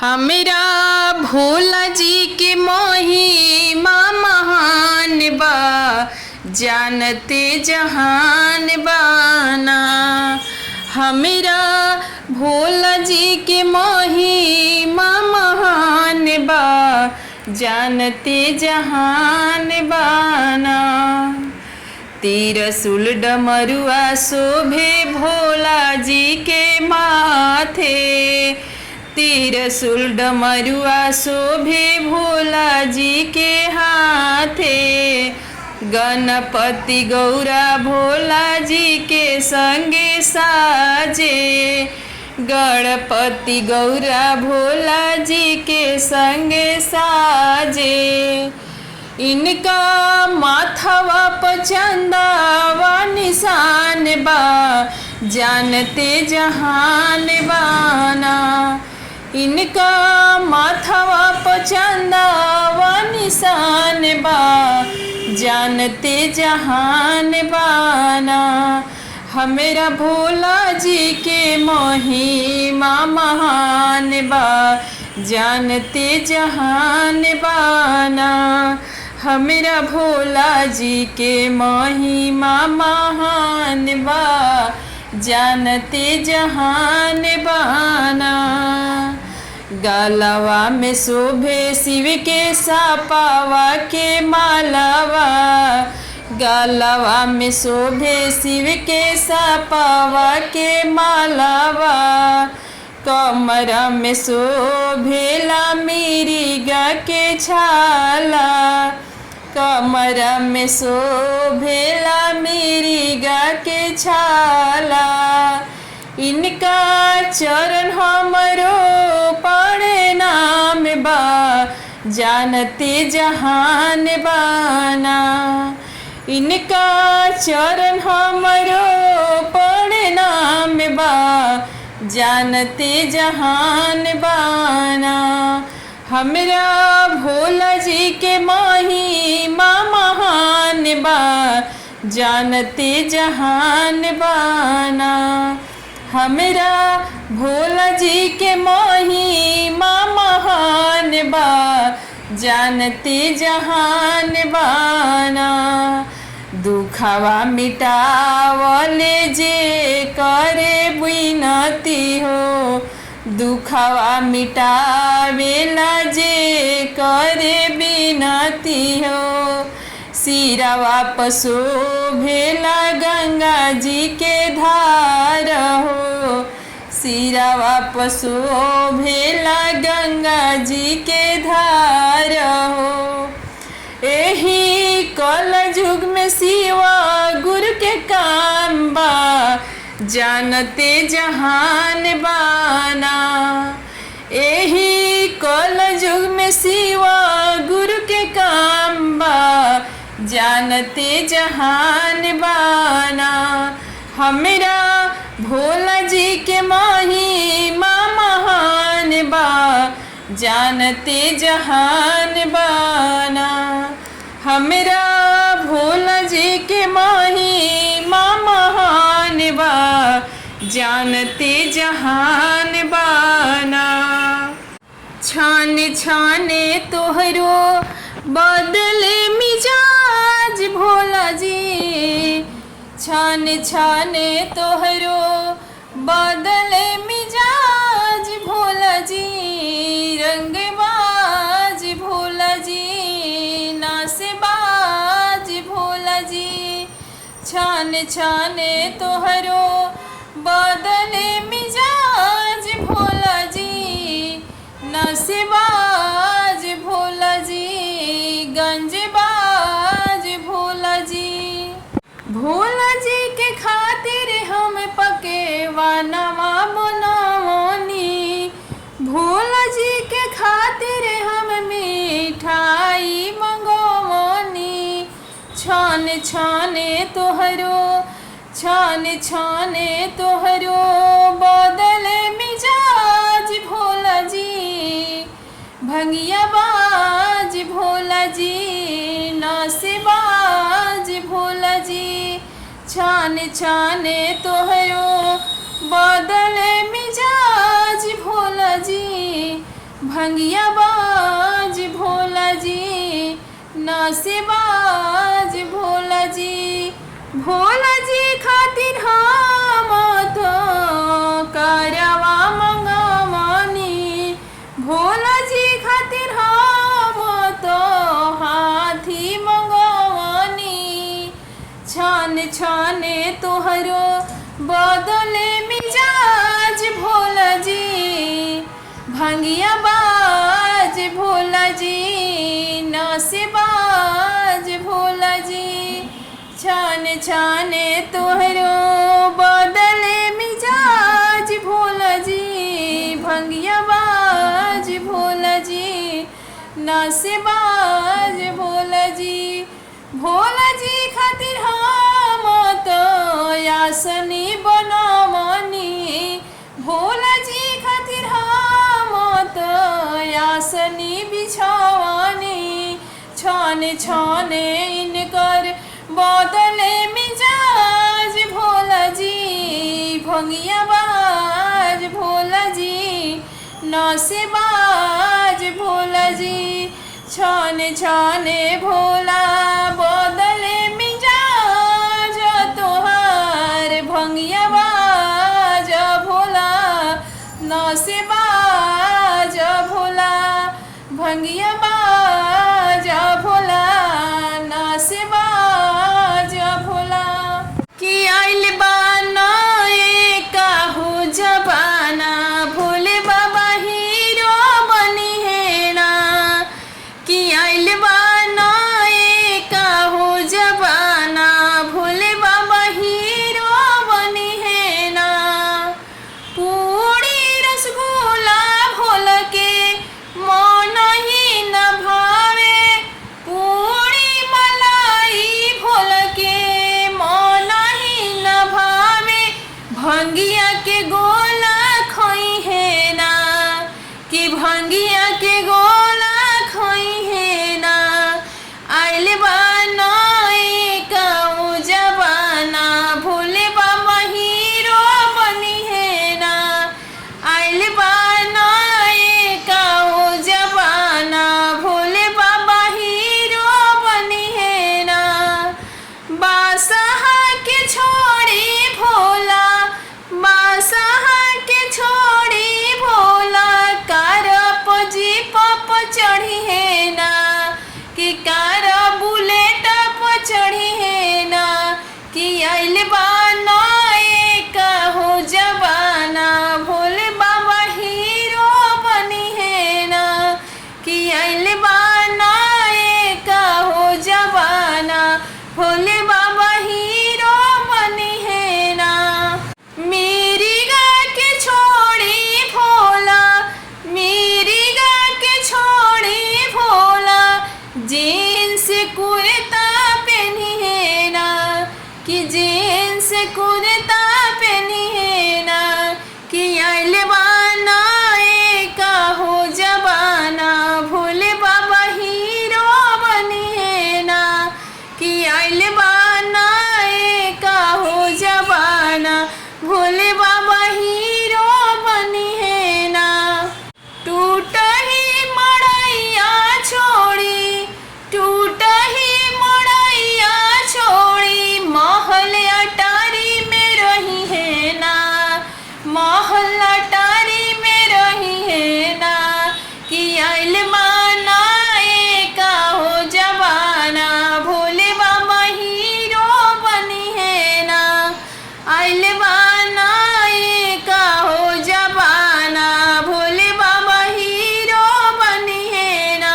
हमरा भोला जी के महिमा महान बा, जानते जहान बाना। हमरा भोला जी के महिमा महान बा, जानते जहान बाना। त्रिशूल डमरुआ शोभे भोला जी के माथे, त्रिशूल डमरुआ शोभे भोला जी के हाथे। गणपति गौरा भोला जी के संगे साजे, गणपति गौरा भोला जी के संगे साजे। इनका माथवा पर चंदावा निशान बा, जानते जहान बाना। इनका माथवा पर चंदावा निशान बा, जानते जहान बाना। हमरा भोला जी के महिमा महान बा, जानते जहान बाना। हमरा भोला जी के महिमा महान बा, जानते जहान बाना। गलवा में शोभे शिव के सापावा के मालावा, गलवा में शोभे शिव के सापावा के मालावा। कमर में शोभेला मिर्गा के छाला, कमर में शोभेला मिर्गा के छाला। इनका चरण हमरो पड़े नाम बा, जानते जहान बाना। इनका चरण हमरो पड़े नाम बा, जानते जहान बाना। हमरा भोला जी के महिमा महान बा, जानते जहान बाना। हमरा भोला जी के महिमा महान बा, जानते जहान बाना। दुखवा मिटावले जे करे विनती हो, दुखवा मिटावेला जे करे विनती हो। सिरवा पर शोभेला गंगा जी के धार हो, सिरवा पर शोभेला गंगा जी के धार हो। एही कल युग में शिवा गुरु के काम बा, जानते जहान बाना। एही कल युग में शिवा गुरु के काम बा, जानते जहान बाना। हमरा भोला जी के महिमा महान बा, जानते जहान बाना। हमरा भोला जी के महिमा महान बा, जानते जहान बाना। छाने छाने तोहरो बदले मिजाज भोला जी, छाने छाने तोहरो बदले मिजाज भोला जी। रंगबाज भोला जी, नासेबाज भोला जी। छाने छाने तोहरो बदले मिजाज भोला जी, नासेबाज भोला जी। गंजबाज भोला जी, भोला जी के खातिर हम पकेवानवा बनवनी, भोला जी के खातिर हम मिठाई मंगवनी। छाने छाने तोहरो, छाने छाने तोहरो बदले मिजाज भोला जी। भंगियाबाज भोला जी, नासेबाज भोला जी। छाने छाने तोहरो बदले मिजाज भोला जी, भंगिया बाज भोला जी, नासेबाज भोला जी। भोला जी खातिर हम तो करवा मंगवानी, भोला जी खातिर हम तो हाथी मंगवानी। छान छाने तोहरो बदले मिजाज भोला जी, भंगिया बाज भोला जी, नासेबाज भोला जी। छान छाने तोहरो बदले मिजाज भोला जी, भंगिया बाज भोला जी, नासेबाज भोला जी। भोला जी खातिर हम तो यासनी बनवनी, भोला जी खातिर हम तो यासनी बिछवानी। छाने छाने इनकर बदले मिजाज भोला जी, भंगिया बाज भोला जी, नासेबाज भोला जी। छाने छाने भोला बदले मिजाज तोहार, भंगिया बाज भोला, नासेबाज भोला, भंगिया बाज भोला, नासेबाज भोला। कि आइल बाना काहू जबाना, भोले बाबा हीरो बनी है ना। कि आइल बाना काहू जबाना, भोले बाबा हीरो बनी है ना। पूरी रसगुल्ला भोल के मन ही न भावे, पूरी मलाई भोल के मन ही न भावे। भंगिया के गोला खोई है ना, कि भंगिया के गोला खोई है ना। आइल बाना काऊ जबाना, भोले बाबा हीरो बनी है ना। आइल बाना काऊ जबाना, भोले बाबा हीरो बनी है ना। बादशाह के छोड़ी भोला, बादशाह के छोड़ी भोला, कार जीप चढ़ी है ना। कि कार बुलेट चढ़ी है ना। कि आइल बाना काहू जबाना, भोले बाबा हीरो बनी है ना। कि आइल बाना काहू जबाना, भोले बाबा हीरो बनी है ना। मेरी गा के छोड़ी भोला, मेरी गा के छोड़ी भोला, जीन्स कुर्ता पहनी है ना। कि जीन्स कुर्ता पहनी है ना। कि आइल बाना काहू जबाना, भोले बाबा हीरो बनी है ना। कि आइल बाना काहू जबाना, भोले बाबा हीरो बनी है ना। टूट ही मड़ैया छोड़ी, टूट ही मड़ैया छोड़ी, महल अटारी में रही है ना। महल अटारी में रही है ना। कि आइल बाना काहू जबाना, भोले बाबा हीरो बनी है ना। आइल बाना काहू जबाना, भोले बाबा हीरो बनी है ना।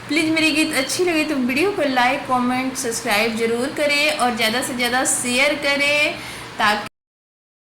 प्लीज़ मेरी गीत अच्छी लगे तो वीडियो को लाइक कमेंट सब्सक्राइब जरूर करें और ज़्यादा से ज़्यादा शेयर करें, ताकि